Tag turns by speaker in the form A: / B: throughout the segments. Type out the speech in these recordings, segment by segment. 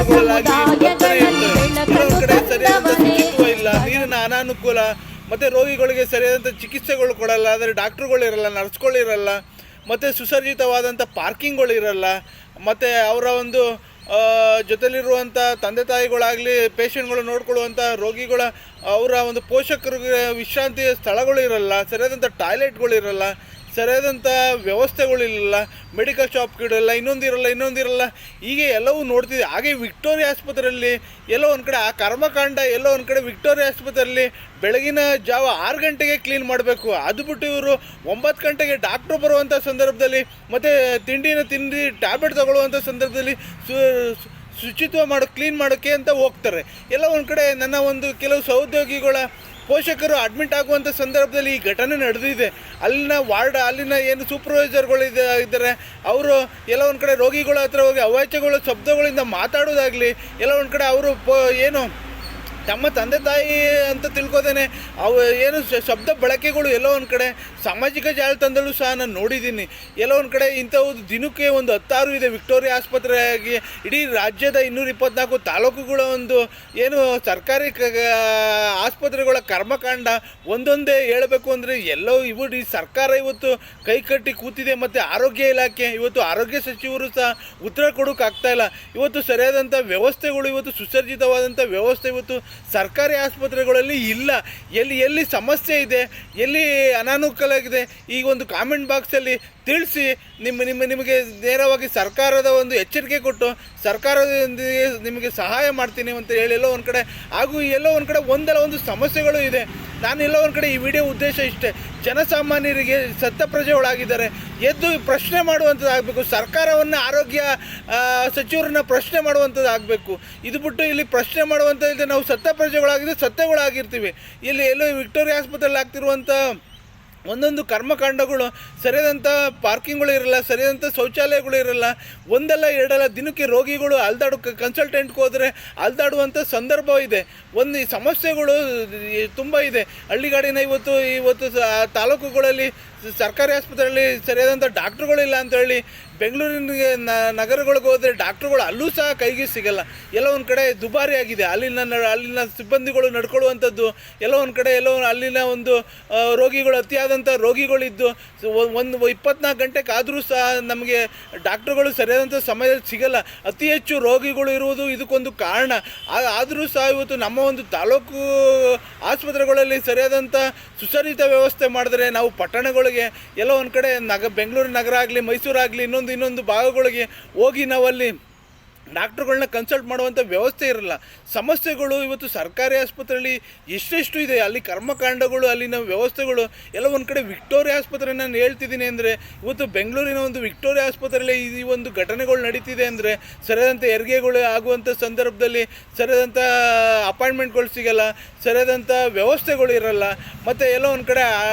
A: ರೋಡ್ಗಳಲ್ಲಾಗಲಿ ಬರ್ತಾನೆ ಇರ್ತವೆ. ಕೆಲವೊಂದು ಕಡೆ ಸರಿಯಾದಂಥ ಶುಚಿತ್ವ ಇಲ್ಲ, ನೀರಿನ ಅನಾನುಕೂಲ, ಮತ್ತು ರೋಗಿಗಳಿಗೆ ಸರಿಯಾದಂಥ ಚಿಕಿತ್ಸೆಗಳು ಕೊಡಲ್ಲ, ಅಂದರೆ ಡಾಕ್ಟ್ರುಗಳಿರಲ್ಲ, ನರ್ಸ್ಗಳಿರಲ್ಲ, ಮತ್ತು ಸುಸಜ್ಜಿತವಾದಂಥ ಪಾರ್ಕಿಂಗ್ಗಳಿರಲ್ಲ, ಮತ್ತು ಅವರ ಒಂದು ಜೊತೆಲಿರುವಂಥ ತಂದೆ ತಾಯಿಗಳಾಗಲಿ ಪೇಷಂಟ್ಗಳು ನೋಡ್ಕೊಳ್ಳುವಂಥ ರೋಗಿಗಳ ಅವರ ಒಂದು ಪೋಷಕರಿಗೆ ವಿಶ್ರಾಂತಿಯ ಸ್ಥಳಗಳು ಇರಲ್ಲ, ಸರಿಯಾದಂಥ ಟಾಯ್ಲೆಟ್ಗಳಿರಲ್ಲ, ಸರಿಯಾದಂಥ ವ್ಯವಸ್ಥೆಗಳಿರಲ್ಲ, ಮೆಡಿಕಲ್ ಶಾಪ್ಗಳಿರಲ್ಲ, ಇನ್ನೊಂದಿರಲ್ಲ, ಹೀಗೆ ಎಲ್ಲವೂ ನೋಡ್ತಿದ್ದೆ. ಹಾಗೆ ವಿಕ್ಟೋರಿಯಾ ಆಸ್ಪತ್ರೆಯಲ್ಲಿ ಎಲ್ಲೋ ಒಂದು ಕಡೆ ಆ ಕರ್ಮಕಾಂಡ, ಎಲ್ಲೋ ಒಂದು ಕಡೆ ವಿಕ್ಟೋರಿಯಾ ಆಸ್ಪತ್ರೆಯಲ್ಲಿ ಬೆಳಗಿನ ಜಾವ 6 ಗಂಟೆಗೆ ಕ್ಲೀನ್ ಮಾಡಬೇಕು. ಅದು ಬಿಟ್ಟು ಇವರು 9 ಗಂಟೆಗೆ ಡಾಕ್ಟ್ರು ಬರುವಂಥ ಸಂದರ್ಭದಲ್ಲಿ ಮತ್ತು ತಿಂಡಿ ಟ್ಯಾಬ್ಲೆಟ್ ತಗೊಳ್ಳುವಂಥ ಸಂದರ್ಭದಲ್ಲಿ ಶುಚಿತ್ವ ಕ್ಲೀನ್ ಮಾಡೋಕ್ಕೆ ಅಂತ ಹೋಗ್ತಾರೆ. ಎಲ್ಲ ಒಂದು ಕಡೆ ನನ್ನ ಒಂದು ಕೆಲವು ಸಹೋದ್ಯೋಗಿಗಳ ಪೋಷಕರು ಅಡ್ಮಿಟ್ ಆಗುವಂಥ ಸಂದರ್ಭದಲ್ಲಿ ಈ ಘಟನೆ ನಡೆದಿದೆ. ಅಲ್ಲಿನ ಏನು ಸೂಪರ್ವೈಸರ್ಗಳು ಇದ್ದಾರೆ, ಅವರು ಎಲ್ಲ ಒಂದು ಕಡೆ ರೋಗಿಗಳ ಹತ್ರ ಹೋಗಿ ಅವಾಚ್ಯಗಳ ಶಬ್ದಗಳಿಂದ ಮಾತಾಡೋದಾಗಲಿ, ಎಲ್ಲ ಒಂದು ಕಡೆ ಅವರು ಏನು ತಮ್ಮ ತಂದೆ ತಾಯಿ ಅಂತ ತಿಳ್ಕೋದೇನೆ ಏನು ಶಬ್ದ ಬಳಕೆಗಳು ಎಲ್ಲೋ ಒಂದು ಕಡೆ ಸಾಮಾಜಿಕ ಜಾಲತಾಣದಲ್ಲೂ ಸಹ ನಾನು ನೋಡಿದ್ದೀನಿ. ಎಲ್ಲೋ ಒಂದು ಕಡೆ ಇಂಥವು ದಿನಕ್ಕೆ ಒಂದು 16 ಇದೆ ವಿಕ್ಟೋರಿಯಾ ಆಸ್ಪತ್ರೆಯಾಗಿ ಇಡೀ ರಾಜ್ಯದ 224 ತಾಲೂಕುಗಳ ಒಂದು ಏನು ಸರ್ಕಾರಿ ಆಸ್ಪತ್ರೆಗಳ ಕರ್ಮಕಾಂಡ ಒಂದೊಂದೇ ಹೇಳಬೇಕು ಅಂದರೆ ಎಲ್ಲೋ ಈ ಸರ್ಕಾರ ಇವತ್ತು ಕೈ ಕಟ್ಟಿ ಕೂತಿದೆ. ಮತ್ತು ಆರೋಗ್ಯ ಇಲಾಖೆ ಇವತ್ತು ಆರೋಗ್ಯ ಸಚಿವರು ಸಹ ಉತ್ತರ ಕೊಡೋಕ್ಕಾಗ್ತಾಯಿಲ್ಲ. ಇವತ್ತು ಸರಿಯಾದಂಥ ವ್ಯವಸ್ಥೆಗಳು, ಇವತ್ತು ಸುಸಜ್ಜಿತವಾದಂಥ ವ್ಯವಸ್ಥೆ ಇವತ್ತು ಸರ್ಕಾರಿ ಆಸ್ಪತ್ರೆಗಳಲ್ಲಿ ಇಲ್ಲ. ಎಲ್ಲಿ ಸಮಸ್ಯೆ ಇದೆ, ಎಲ್ಲಿ ಅನಾನುಕೂಲ ಆಗಿದೆ, ಈಗ ಒಂದು ಕಾಮೆಂಟ್ ಬಾಕ್ಸಲ್ಲಿ ತಿಳಿಸಿ. ನಿಮಗೆ ನೇರವಾಗಿ ಸರ್ಕಾರದ ಒಂದು ಎಚ್ಚರಿಕೆ ಕೊಟ್ಟು ಸರ್ಕಾರದೊಂದಿಗೆ ನಿಮಗೆ ಸಹಾಯ ಮಾಡ್ತೀನಿ ಅಂತ ಹೇಳಿ ಎಲ್ಲೋ ಒಂದು ಕಡೆ ಹಾಗೂ ಎಲ್ಲೋ ಒಂದು ಕಡೆ ಒಂದು ಸಮಸ್ಯೆಗಳು ಇದೆ. ನಾನು ಎಲ್ಲೋ ಒಂದು ಕಡೆ ಈ ವಿಡಿಯೋ ಉದ್ದೇಶ ಇಷ್ಟೇ, ಜನಸಾಮಾನ್ಯರಿಗೆ ಸತ್ತ ಪ್ರಜೆಗಳಾಗಿದ್ದಾರೆ, ಎದ್ದು ಪ್ರಶ್ನೆ ಮಾಡುವಂಥದ್ದು ಆಗಬೇಕು. ಸರ್ಕಾರವನ್ನು ಆರೋಗ್ಯ ಸಚಿವರನ್ನ ಪ್ರಶ್ನೆ ಮಾಡುವಂಥದ್ದು ಆಗಬೇಕು. ಇದು ಬಿಟ್ಟು ಇಲ್ಲಿ ಪ್ರಶ್ನೆ ಮಾಡುವಂಥದ್ದು ನಾವು ಸತ್ತ ಪ್ರಜೆಗಳಾಗಿದ್ದರೆ ಸತ್ಯಗಳಾಗಿರ್ತೀವಿ. ಇಲ್ಲಿ ಎಲ್ಲೋ ವಿಕ್ಟೋರಿಯಾ ಆಸ್ಪತ್ರೆಯಲ್ಲಿ ಆಗ್ತಿರುವಂಥ ಒಂದೊಂದು ಕರ್ಮಕಾಂಡಗಳು, ಸರಿಯಾದಂಥ ಪಾರ್ಕಿಂಗ್ಗಳು ಇರಲ್ಲ, ಸರಿಯಾದಂಥ ಶೌಚಾಲಯಗಳು ಇರಲ್ಲ, ಒಂದಲ್ಲ ಎರಡಲ್ಲ ದಿನಕ್ಕೆ ರೋಗಿಗಳು ಕನ್ಸಲ್ಟೆಂಟ್ಗೆ ಹೋದರೆ ಅಲ್ದಾಡುವಂಥ ಸಂದರ್ಭ ಇದೆ. ಈ ಸಮಸ್ಯೆಗಳು ತುಂಬ ಇದೆ. ಹಳ್ಳಿಗಾಡಿನ ಇವತ್ತು ತಾಲೂಕುಗಳಲ್ಲಿ ಸರ್ಕಾರಿ ಆಸ್ಪತ್ರೆಯಲ್ಲಿ ಸರಿಯಾದಂಥ ಡಾಕ್ಟ್ರುಗಳಿಲ್ಲ ಅಂತೇಳಿ ಬೆಂಗಳೂರಿನ ನಗರಗಳಿಗೆ ಹೋದರೆ ಡಾಕ್ಟ್ರುಗಳು ಅಲ್ಲೂ ಸಹ ಕೈಗೆ ಸಿಗಲ್ಲ. ಎಲ್ಲ ಒಂದು ಕಡೆ ದುಬಾರಿ ಆಗಿದೆ. ಅಲ್ಲಿನ ಸಿಬ್ಬಂದಿಗಳು ನಡ್ಕೊಳ್ಳುವಂಥದ್ದು ಎಲ್ಲ ಒಂದು ಕಡೆ ಅಲ್ಲಿನ ಒಂದು ರೋಗಿಗಳು ಅತಿಯಾದಂಥ ರೋಗಿಗಳಿದ್ದು 24 ಗಂಟೆ ಕಾದರೂ ಸಹ ನಮಗೆ ಡಾಕ್ಟ್ರುಗಳು ಸರಿಯಾದಂಥ ಸಮಯದಲ್ಲಿ ಸಿಗಲ್ಲ. ಅತಿ ಹೆಚ್ಚು ರೋಗಿಗಳು ಇರುವುದು ಇದಕ್ಕೊಂದು ಕಾರಣ. ಆದರೂ ಸಹ ಇವತ್ತು ನಮ್ಮ ಒಂದು ತಾಲೂಕು ಆಸ್ಪತ್ರೆಗಳಲ್ಲಿ ಸರಿಯಾದಂಥ ಸುಸಜ್ಜಿತ ವ್ಯವಸ್ಥೆ ಮಾಡಿದ್ರೆ ನಾವು ಪಟ್ಟಣಗಳಿಗೆ ಎಲ್ಲ ಒಂದು ಕಡೆ ಬೆಂಗಳೂರು ನಗರ ಆಗಲಿ, ಮೈಸೂರು ಆಗಲಿ, ಇನ್ನೊಂದು ಭಾಗಗಳಿಗೆ ಹೋಗಿ ನಾವಲ್ಲಿ ಡಾಕ್ಟ್ರುಗಳನ್ನ ಕನ್ಸಲ್ಟ್ ಮಾಡುವಂಥ ವ್ಯವಸ್ಥೆ ಇರಲ್ಲ. ಸಮಸ್ಯೆಗಳು ಇವತ್ತು ಸರ್ಕಾರಿ ಆಸ್ಪತ್ರೆಯಲ್ಲಿ ಎಷ್ಟೆಷ್ಟು ಇದೆ. ಅಲ್ಲಿ ಕರ್ಮಕಾಂಡಗಳು, ಅಲ್ಲಿನ ವ್ಯವಸ್ಥೆಗಳು ಎಲ್ಲ ಒಂದು ಕಡೆ ವಿಕ್ಟೋರಿಯಾ ಆಸ್ಪತ್ರೆ ನಾನು ಹೇಳ್ತಿದ್ದೀನಿ ಅಂದರೆ ಇವತ್ತು ಬೆಂಗಳೂರಿನ ಒಂದು ವಿಕ್ಟೋರಿಯಾ ಆಸ್ಪತ್ರೆಯಲ್ಲಿ ಈ ಒಂದು ಘಟನೆಗಳು ನಡೀತಿದೆ ಅಂದರೆ ಸರಿಯಾದಂಥ ಹೆರಿಗೆಗಳು ಆಗುವಂಥ ಸಂದರ್ಭದಲ್ಲಿ ಸರಿಯಾದಂಥ ಅಪಾಯಿಂಟ್ಮೆಂಟ್ಗಳು ಸಿಗಲ್ಲ, ಸರಿಯಾದಂಥ ವ್ಯವಸ್ಥೆಗಳು ಇರಲ್ಲ. ಮತ್ತು ಎಲ್ಲೋ ಒಂದು ಕಡೆ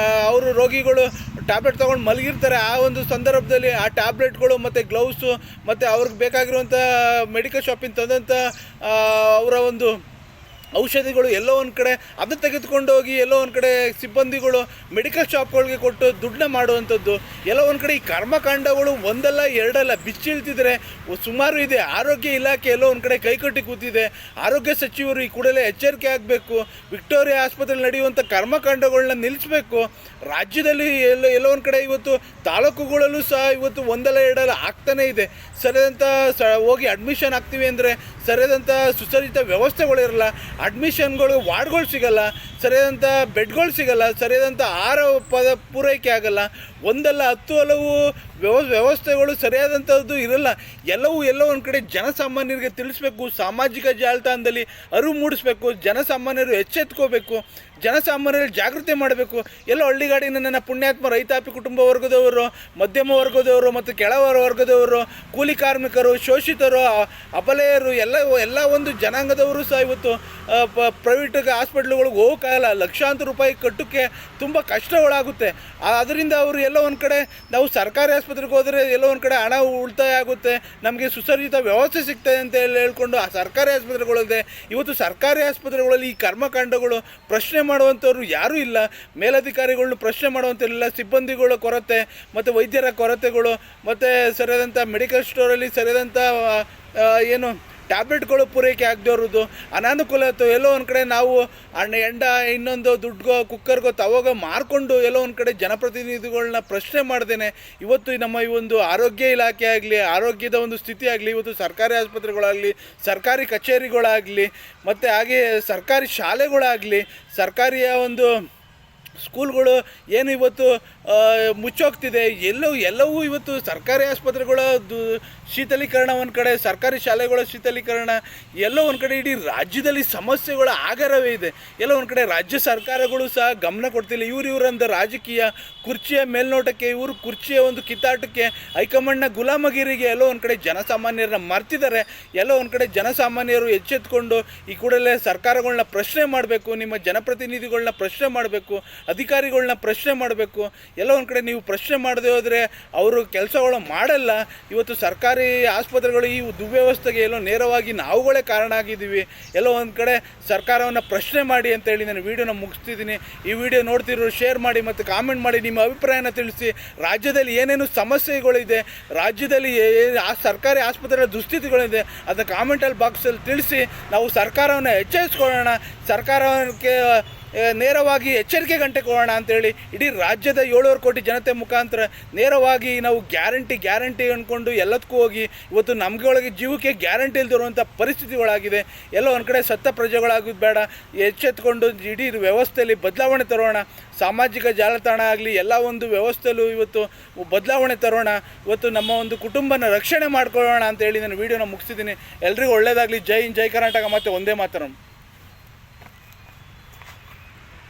A: ಅವರು ರೋಗಿಗಳು ಟ್ಯಾಬ್ಲೆಟ್ ತೊಗೊಂಡು ಮಲಗಿರ್ತಾರೆ. ಆ ಒಂದು ಸಂದರ್ಭದಲ್ಲಿ ಆ ಟ್ಯಾಬ್ಲೆಟ್ಗಳು ಮತ್ತು ಗ್ಲೌಸು ಮತ್ತು ಅವ್ರಿಗೆ ಬೇಕಾಗಿರುವಂಥ ಮೆಡಿಕಲ್ ಶಾಪಿಂದ ತಂದಂಥ ಅವರ ಒಂದು ಔಷಧಿಗಳು ಎಲ್ಲೋ ಒಂದು ಕಡೆ ಅದು ತೆಗೆದುಕೊಂಡು ಹೋಗಿ ಎಲ್ಲೋ ಒಂದು ಕಡೆ ಸಿಬ್ಬಂದಿಗಳು ಮೆಡಿಕಲ್ ಶಾಪ್ಗಳಿಗೆ ಕೊಟ್ಟು ದುಡ್ಡನ್ನ ಮಾಡುವಂಥದ್ದು ಎಲ್ಲೋ ಒಂದು ಕಡೆ ಈ ಕರ್ಮಕಾಂಡಗಳು ಒಂದಲ್ಲ ಎರಡಲ್ಲ ಬಿಚ್ಚಿಳ್ತಿದ್ರೆ ಸುಮಾರು ಇದೆ. ಆರೋಗ್ಯ ಇಲಾಖೆ ಎಲ್ಲೋ ಒಂದು ಕಡೆ ಕೈಕಟ್ಟಿ ಕೂತಿದೆ. ಆರೋಗ್ಯ ಸಚಿವರು ಈ ಕೂಡಲೇ ಎಚ್ಚರಿಕೆ ಆಗಬೇಕು. ವಿಕ್ಟೋರಿಯಾ ಆಸ್ಪತ್ರೆಯಲ್ಲಿ ನಡೆಯುವಂಥ ಕರ್ಮಕಾಂಡಗಳನ್ನ ನಿಲ್ಲಿಸಬೇಕು. ರಾಜ್ಯದಲ್ಲಿ ಎಲ್ಲೋ ಒಂದು ಕಡೆ ಇವತ್ತು ತಾಲೂಕುಗಳಲ್ಲೂ ಸಹ ಇವತ್ತು ಒಂದಲ್ಲ ಎರಡಲ್ಲ ಆಗ್ತಾನೇ ಇದೆ. ಸರಿಯಾದಂಥ ಹೋಗಿ ಅಡ್ಮಿಷನ್ ಆಗ್ತೀವಿ ಅಂದರೆ ಸರಿಯಾದಂಥ ಸುಸಜ್ಜಿತ ವ್ಯವಸ್ಥೆಗಳಿರಲ್ಲ, ಅಡ್ಮಿಷನ್ಗಳು ವಾರ್ಡ್ಗಳು ಸಿಗಲ್ಲ, ಸರಿಯಾದಂಥ ಬೆಡ್ಗಳು ಸಿಗಲ್ಲ, ಸರಿಯಾದಂಥ ಆಹಾರ ಪೂರೈಕೆ ಆಗಲ್ಲ. ಒಂದಲ್ಲ 10 ಹಲವು ವ್ಯವಸ್ಥೆಗಳು ಸರಿಯಾದಂಥದ್ದು ಇರಲ್ಲ. ಎಲ್ಲೋ ಒಂದು ಕಡೆ ಜನಸಾಮಾನ್ಯರಿಗೆ ತಿಳಿಸ್ಬೇಕು. ಸಾಮಾಜಿಕ ಜಾಲತಾಣದಲ್ಲಿ ಅರಿವು ಮೂಡಿಸ್ಬೇಕು. ಜನಸಾಮಾನ್ಯರು ಎಚ್ಚೆತ್ಕೋಬೇಕು. ಜನಸಾಮಾನ್ಯರಲ್ಲಿ ಜಾಗೃತಿ ಮಾಡಬೇಕು. ಎಲ್ಲೋ ಹಳ್ಳಿಗಾಡಿನ ನನ್ನ ಪುಣ್ಯಾತ್ಮ ರೈತಾಪಿ ಕುಟುಂಬ ವರ್ಗದವರು, ಮಧ್ಯಮ ವರ್ಗದವರು ಮತ್ತು ಕೆಳವರ ವರ್ಗದವರು, ಕೂಲಿ ಕಾರ್ಮಿಕರು, ಶೋಷಿತರು, ಅಬಲೆಯರು ಎಲ್ಲ ಒಂದು ಜನಾಂಗದವರು ಸಹ ಇವತ್ತು ಪ್ರೈವೇಟ್ ಹಾಸ್ಪಿಟ್ಲುಗಳಿಗೆ ಹೋಗೋಕ್ಕಾಗಲ್ಲ. ಲಕ್ಷಾಂತರ ರೂಪಾಯಿ ಕಟ್ಟೋಕ್ಕೆ ತುಂಬ ಕಷ್ಟಗಳಾಗುತ್ತೆ. ಅದರಿಂದ ಅವರು ಎಲ್ಲೋ ಒಂದು ಕಡೆ ನಾವು ಸರ್ಕಾರಿ ಆಸ್ಪತ್ರೆಗೆ ಹೋದರೆ ಎಲ್ಲೋ ಒಂದು ಕಡೆ ಹಣ ಉಳಿತಾಯ ಆಗುತ್ತೆ, ನಮಗೆ ಸುಸಜ್ಜಿತ ವ್ಯವಸ್ಥೆ ಸಿಗ್ತದೆ ಅಂತ ಹೇಳ್ಕೊಂಡು ಆ ಸರ್ಕಾರಿ ಆಸ್ಪತ್ರೆಗಳಿದೆ. ಇವತ್ತು ಸರ್ಕಾರಿ ಆಸ್ಪತ್ರೆಗಳಲ್ಲಿ ಈ ಕರ್ಮಕಾಂಡಗಳು ಪ್ರಶ್ನೆ ಮಾಡುವಂಥವ್ರು ಯಾರೂ ಇಲ್ಲ. ಮೇಲಧಿಕಾರಿಗಳನ್ನ ಪ್ರಶ್ನೆ ಮಾಡುವಂಥವ್ರಿಲ್ಲ. ಸಿಬ್ಬಂದಿಗಳ ಕೊರತೆ ಮತ್ತು ವೈದ್ಯರ ಕೊರತೆಗಳು ಮತ್ತು ಸರಿಯಾದಂಥ ಮೆಡಿಕಲ್ ಸ್ಟೋರಲ್ಲಿ ಸರಿಯಾದಂಥ ಏನು ಟ್ಯಾಬ್ಲೆಟ್ಗಳು ಪೂರೈಕೆ ಆಗದೆ ಇರೋದು, ಅನಾನುಕೂಲತೆ. ಎಲ್ಲೋ ಒಂದು ಕಡೆ ನಾವು ಎಂಡ ಇನ್ನೊಂದು ದುಡ್ಗೋ ಕುಕ್ಕರ್ಗೋ ತವಾಗೋ ಮಾರ್ಕೊಂಡು ಎಲ್ಲೋ ಒಂದು ಕಡೆ ಜನಪ್ರತಿನಿಧಿಗಳನ್ನ ಪ್ರಶ್ನೆ ಮಾಡ್ದೇನೆ ಇವತ್ತು ನಮ್ಮ ಈ ಒಂದು ಆರೋಗ್ಯ ಇಲಾಖೆ ಆಗಲಿ, ಆರೋಗ್ಯದ ಒಂದು ಸ್ಥಿತಿ ಆಗಲಿ, ಇವತ್ತು ಸರ್ಕಾರಿ ಆಸ್ಪತ್ರೆಗಳಾಗಲಿ, ಸರ್ಕಾರಿ ಕಚೇರಿಗಳಾಗಲಿ, ಮತ್ತು ಹಾಗೆ ಸರ್ಕಾರಿ ಶಾಲೆಗಳಾಗಲಿ, ಸರ್ಕಾರಿಯ ಒಂದು ಸ್ಕೂಲ್ಗಳು ಏನು ಇವತ್ತು ಮುಚ್ಚೋಗ್ತಿದೆ. ಎಲ್ಲವೂ ಇವತ್ತು ಸರ್ಕಾರಿ ಆಸ್ಪತ್ರೆಗಳ ಶೀತಲೀಕರಣ ಒಂದು ಕಡೆ, ಸರ್ಕಾರಿ ಶಾಲೆಗಳ ಶೀತಲೀಕರಣ, ಎಲ್ಲೋ ಒಂದು ಕಡೆ ಇಡೀ ರಾಜ್ಯದಲ್ಲಿ ಸಮಸ್ಯೆಗಳ ಆಗರವೇ ಇದೆ. ಎಲ್ಲೋ ಒಂದು ಕಡೆ ರಾಜ್ಯ ಸರ್ಕಾರಗಳು ಸಹ ಗಮನ ಕೊಡ್ತಿಲ್ಲ. ಇವರಂದ ರಾಜಕೀಯ ಕುರ್ಚಿಯ ಮೇಲ್ನೋಟಕ್ಕೆ, ಇವರು ಕುರ್ಚಿಯ ಒಂದು ಕಿತ್ತಾಟಕ್ಕೆ, ಹೈಕಮಾಂಡ್ನ ಗುಲಾಮಗಿರಿಗೆ ಎಲ್ಲೋ ಒಂದು ಕಡೆ ಜನಸಾಮಾನ್ಯರನ್ನ ಮರ್ತಿದ್ದಾರೆ. ಎಲ್ಲೋ ಒಂದು ಕಡೆ ಜನಸಾಮಾನ್ಯರು ಎಚ್ಚೆತ್ಕೊಂಡು ಈ ಕೂಡಲೇ ಸರ್ಕಾರಗಳನ್ನ ಪ್ರಶ್ನೆ ಮಾಡಬೇಕು, ನಿಮ್ಮ ಜನಪ್ರತಿನಿಧಿಗಳನ್ನ ಪ್ರಶ್ನೆ ಮಾಡಬೇಕು, ಅಧಿಕಾರಿಗಳನ್ನ ಪ್ರಶ್ನೆ ಮಾಡಬೇಕು. ಎಲ್ಲ ಒಂದು ಕಡೆ ನೀವು ಪ್ರಶ್ನೆ ಮಾಡದೆ ಹೋದರೆ ಅವರು ಕೆಲಸಗಳು ಮಾಡಲ್ಲ. ಇವತ್ತು ಸರ್ಕಾರಿ ಆಸ್ಪತ್ರೆಗಳು ಈ ದುರ್ವ್ಯವಸ್ಥೆಗೆ ಎಲ್ಲೋ ನೇರವಾಗಿ ನಾವುಗಳೇ ಕಾರಣ ಆಗಿದ್ದೀವಿ. ಎಲ್ಲೋ ಒಂದು ಕಡೆ ಸರ್ಕಾರವನ್ನು ಪ್ರಶ್ನೆ ಮಾಡಿ ಅಂತೇಳಿ ನಾನು ವೀಡಿಯೋನ ಮುಗಿಸ್ತಿದ್ದೀನಿ. ಈ ವಿಡಿಯೋ ನೋಡ್ತಿರೋ ಶೇರ್ ಮಾಡಿ ಮತ್ತು ಕಾಮೆಂಟ್ ಮಾಡಿ, ನಿಮ್ಮ ಅಭಿಪ್ರಾಯನ ತಿಳಿಸಿ. ರಾಜ್ಯದಲ್ಲಿ ಏನೇನು ಸಮಸ್ಯೆಗಳಿದೆ, ರಾಜ್ಯದಲ್ಲಿ ಸರ್ಕಾರಿ ಆಸ್ಪತ್ರೆಗಳ ದುಸ್ಥಿತಿಗಳಿದೆ, ಅದನ್ನು ಕಾಮೆಂಟಲ್ಲಿ ಬಾಕ್ಸಲ್ಲಿ ತಿಳಿಸಿ. ನಾವು ಸರ್ಕಾರವನ್ನು ಎಚ್ಚರಿಸ್ಕೊಳ್ಳೋಣ, ಸರ್ಕಾರಕ್ಕೆ ನೇರವಾಗಿ ಎಚ್ಚರಿಕೆ ಗಂಟೆ ಕೊಡೋಣ ಅಂತೇಳಿ ಇಡೀ ರಾಜ್ಯದ 700 ಕೋಟಿ ಜನತೆ ಮುಖಾಂತರ ನೇರವಾಗಿ ನಾವು ಗ್ಯಾರಂಟಿ ಅಂದ್ಕೊಂಡು ಎಲ್ಲದಕ್ಕೂ ಹೋಗಿ ಇವತ್ತು ನಮ್ಗೆ ಜೀವಕ್ಕೆ ಗ್ಯಾರಂಟಿ ಇಲ್ದಿರುವಂಥ ಪರಿಸ್ಥಿತಿಗಳಾಗಿದೆ. ಎಲ್ಲೋ ಒಂದು ಕಡೆ ಸತ್ತ ಪ್ರಜೆಗಳಾಗೋದು ಬೇಡ, ಎಚ್ಚೆತ್ಕೊಂಡು ಇಡೀ ವ್ಯವಸ್ಥೆಯಲ್ಲಿ ಬದಲಾವಣೆ ತರೋಣ. ಸಾಮಾಜಿಕ ಜಾಲತಾಣ ಆಗಲಿ ಎಲ್ಲ ಒಂದು ವ್ಯವಸ್ಥೆಯಲ್ಲೂ ಇವತ್ತು ಬದಲಾವಣೆ ತರೋಣ. ಇವತ್ತು ನಮ್ಮ ಒಂದು ಕುಟುಂಬನ ರಕ್ಷಣೆ ಮಾಡ್ಕೊಳ್ಳೋಣ ಅಂತೇಳಿ ನಾನು ವೀಡಿಯೋನ ಮುಗಿಸಿದ್ದೀನಿ. ಎಲ್ರಿಗೂ ಒಳ್ಳೆಯದಾಗಲಿ. ಜೈ ಹಿಂದ್, ಜೈ ಕರ್ನಾಟಕ, ಮತ್ತು ಒಂದೇ ಮಾತರಂ.